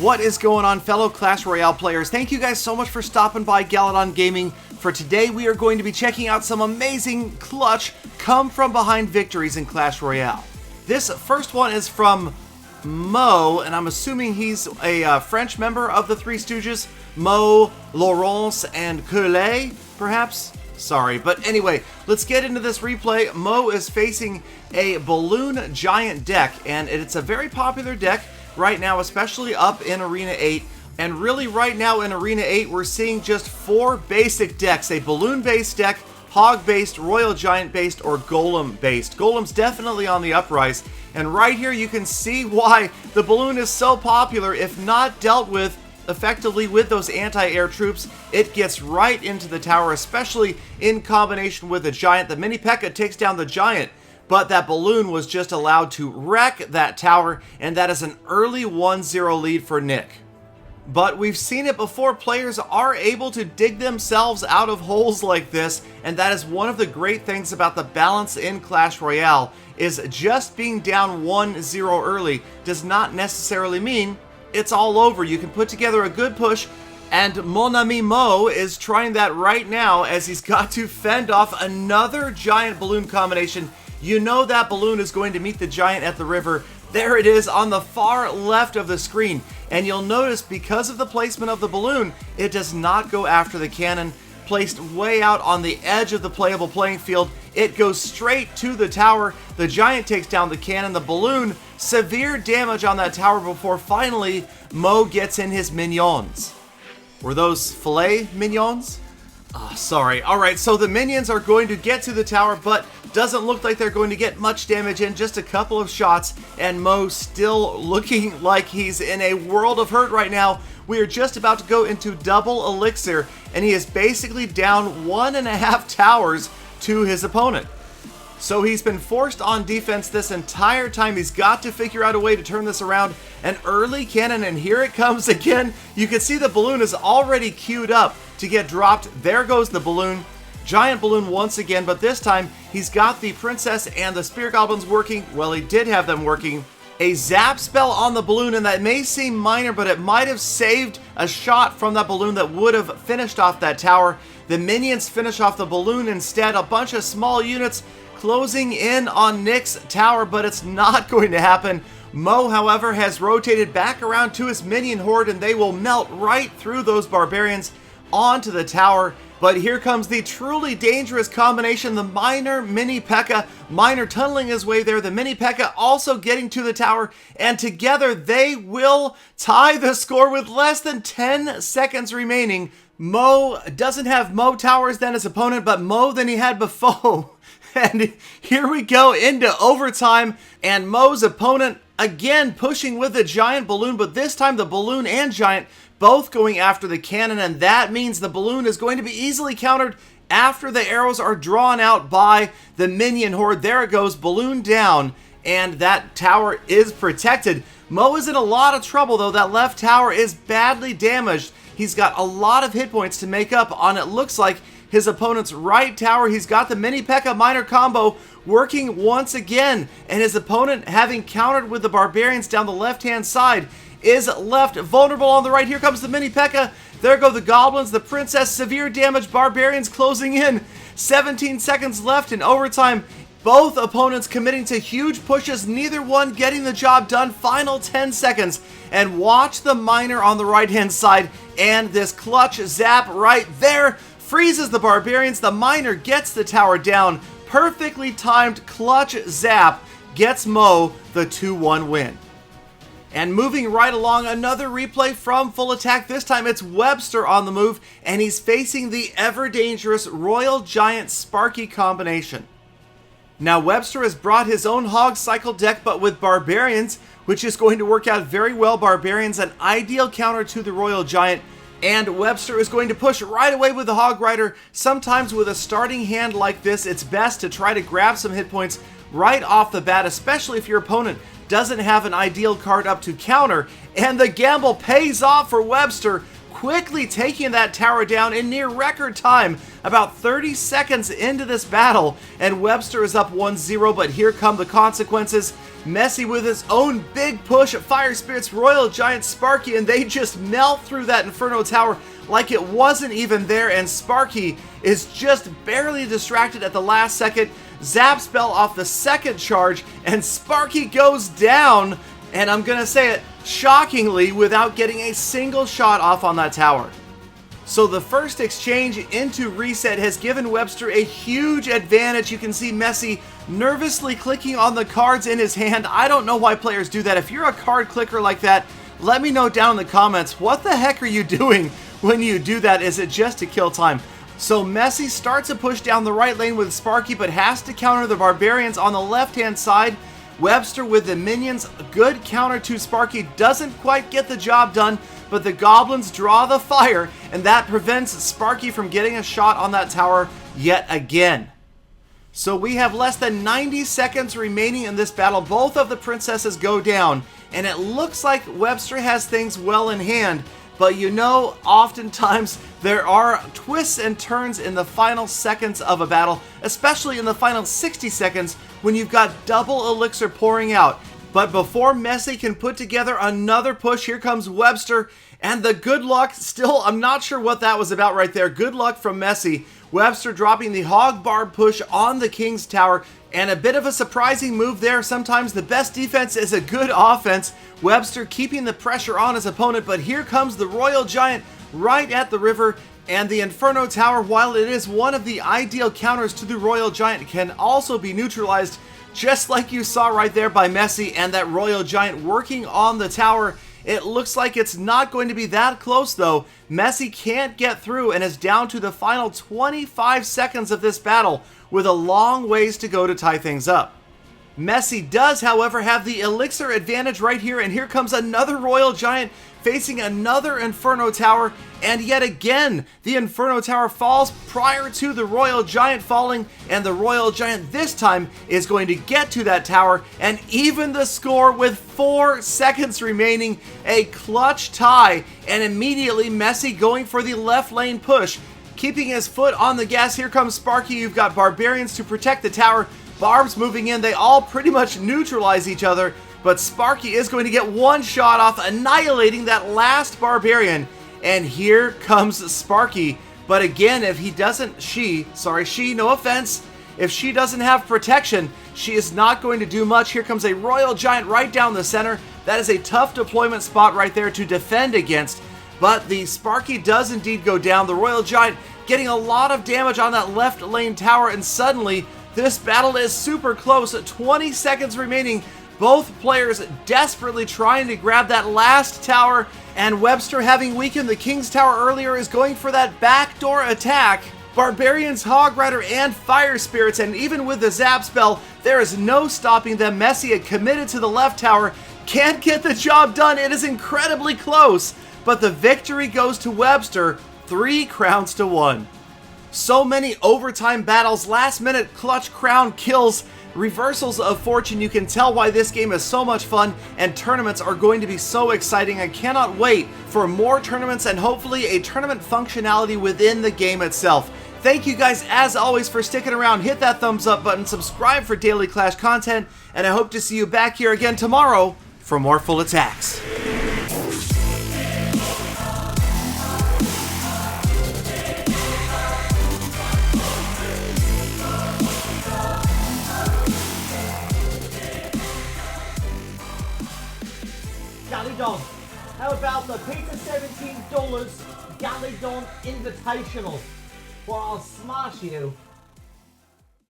What is going on, fellow Clash Royale players? Thank you guys so much for stopping by Galadon Gaming. For today, we are going to be checking out some amazing clutch come-from-behind victories in Clash Royale. This first one is from Mo, and I'm assuming he's a French member of the Three Stooges. Mo, Laurence, and Coulet, perhaps? Sorry, but anyway, let's get into this replay. Mo is facing a Balloon Giant deck, and it's a very popular deck right now, especially up in Arena 8. And really right now in Arena 8, we're seeing just 4 basic decks: a Balloon-based deck, Hog-based, Royal Giant-based, or Golem-based. Golem's definitely on the uprise, and right here you can see why the Balloon is so popular. If not dealt with effectively with those anti-air troops, it gets right into the tower, especially in combination with the Giant. The Mini P.E.K.K.A. takes down the Giant, but that Balloon was just allowed to wreck that tower, and that is an early 1-0 lead for Nick. But we've seen it before. Players are able to dig themselves out of holes like this, and that is one of the great things about the balance in Clash Royale, is just being down 1-0 early does not necessarily mean it's all over. You can put together a good push, and Mon Ami Mo is trying that right now as he's got to fend off another Giant Balloon combination. You know that Balloon is going to meet the Giant at the river. There it is on the far left of the screen, and you'll notice because of the placement of the Balloon, it does not go after the cannon. Placed way out on the edge of the playable playing field, it goes straight to the tower. The Giant takes down the cannon. The Balloon, severe damage on that tower before finally Mo gets in his minions. Were those filet minions? Sorry. Alright, so the minions are going to get to the tower, but doesn't look like they're going to get much damage in, just a couple of shots, and Mo still looking like he's in a world of hurt right now. We are just about to go into double elixir, and he is basically down 1.5 towers to his opponent. So he's been forced on defense this entire time. He's got to figure out a way to turn this around. An early cannon, and here it comes again. You can see the Balloon is already queued up to get dropped. There goes the Balloon. Giant Balloon once again, but this time he's got the Princess and the Spear Goblins working. Well, he did have them working. A zap spell on the Balloon, and that may seem minor, but it might have saved a shot from that Balloon that would have finished off that tower. The minions finish off the Balloon instead. A bunch of small units closing in on Nick's tower, but it's not going to happen. Mo, however, has rotated back around to his minion horde, and they will melt right through those barbarians onto the tower. But here comes the truly dangerous combination, the Miner Mini P.E.K.K.A. Miner tunneling his way there, the Mini P.E.K.K.A. also getting to the tower, and together they will tie the score with less than 10 seconds remaining. Mo doesn't have Mo towers than his opponent, but Mo than he had before. And here we go into overtime, and Mo's opponent again pushing with the Giant Balloon, but this time the Balloon and Giant both going after the cannon, and that means the Balloon is going to be easily countered after the arrows are drawn out by the minion horde. There it goes, Balloon down, and that tower is protected. Mo is in a lot of trouble though. That left tower is badly damaged. He's got a lot of hit points to make up on, it looks like, his opponent's right tower. He's got the Mini P.E.K.K.A. Miner combo working once again, and his opponent, having countered with the barbarians down the left-hand side, is left vulnerable on the right. Here comes the Mini P.E.K.K.A. There go the Goblins, the Princess, severe damage, barbarians closing in. 17 seconds left in overtime. Both opponents committing to huge pushes, neither one getting the job done. Final 10 seconds, and watch the Miner on the right-hand side, and this clutch zap right there freezes the barbarians. The Miner gets the tower down. Perfectly timed clutch zap gets Mo the 2-1 win. And moving right along, another replay from Full Attack. This time it's Webster on the move, and he's facing the ever-dangerous Royal Giant Sparky combination. Now Webster has brought his own Hog Cycle deck, but with Barbarians, which is going to work out very well. Barbarians, an ideal counter to the Royal Giant, and Webster is going to push right away with the Hog Rider. Sometimes with a starting hand like this, it's best to try to grab some hit points right off the bat, especially if your opponent doesn't have an ideal card up to counter. And the gamble pays off for Webster. quickly taking that tower down in near record time, about 30 seconds into this battle, and Webster is up 1-0, but here come the consequences. Messi with his own big push, Fire Spirit's Royal Giant Sparky, and they just melt through that Inferno Tower like it wasn't even there, and Sparky is just barely distracted at the last second. Zap Spell off the second charge, and Sparky goes down, and I'm gonna say it, shockingly, without getting a single shot off on that tower. So the first exchange into reset has given Webster a huge advantage. You can see Messi nervously clicking on the cards in his hand. I don't know why players do that. If you're a card clicker like that, let me know down in the comments, what the heck are you doing when you do that? Is it just to kill time? So Messi starts a push down the right lane with Sparky, but has to counter the Barbarians on the left-hand side. Webster with the minions, good counter to Sparky, doesn't quite get the job done, but the Goblins draw the fire, and that prevents Sparky from getting a shot on that tower yet again. So we have less than 90 seconds remaining in this battle. Both of the princesses go down, and it looks like Webster has things well in hand. But you know, oftentimes there are twists and turns in the final seconds of a battle, especially in the final 60 seconds when you've got double elixir pouring out. But before Messi can put together another push, here comes Webster, and the good luck, still, I'm not sure what that was about right there. Good luck from Messi. Webster dropping the Hog Barb push on the King's Tower, and a bit of a surprising move there. Sometimes the best defense is a good offense. Webster keeping the pressure on his opponent, but here comes the Royal Giant right at the river, and the Inferno Tower, while it is one of the ideal counters to the Royal Giant, can also be neutralized, just like you saw right there by Messi and that Royal Giant working on the tower. It looks like it's not going to be that close though. Messi can't get through and is down to the final 25 seconds of this battle with a long ways to go to tie things up. Messi does, however, have the elixir advantage right here, and here comes another Royal Giant facing another Inferno Tower, and yet again, the Inferno Tower falls prior to the Royal Giant falling, and the Royal Giant this time is going to get to that tower and even the score with 4 seconds remaining, a clutch tie, and immediately Messi going for the left lane push, keeping his foot on the gas. Here comes Sparky. You've got Barbarians to protect the tower, Barbs moving in, they all pretty much neutralize each other, but Sparky is going to get one shot off, annihilating that last Barbarian, and here comes Sparky. But again, if he doesn't, she, no offense, if she doesn't have protection, she is not going to do much. Here comes a Royal Giant right down the center. That is a tough deployment spot right there to defend against, but the Sparky does indeed go down. The Royal Giant getting a lot of damage on that left lane tower, and suddenly this battle is super close. 20 seconds remaining. Both players desperately trying to grab that last tower, and Webster, having weakened the King's Tower earlier, is going for that backdoor attack. Barbarians, Hog Rider, and Fire Spirits, and even with the Zap Spell, there is no stopping them. Messi had committed to the left tower, can't get the job done. It is incredibly close, but the victory goes to Webster, 3 crowns to 1. So many overtime battles, last minute clutch crown kills, reversals of fortune. You can tell why this game is so much fun, and tournaments are going to be so exciting. I cannot wait for more tournaments and hopefully a tournament functionality within the game itself. Thank you guys as always for sticking around. Hit that thumbs up button, subscribe for daily Clash content, and I hope to see you back here again tomorrow for more full attacks. Galadon, how about the pay for $17 Galadon Invitational? Or I'll smash you.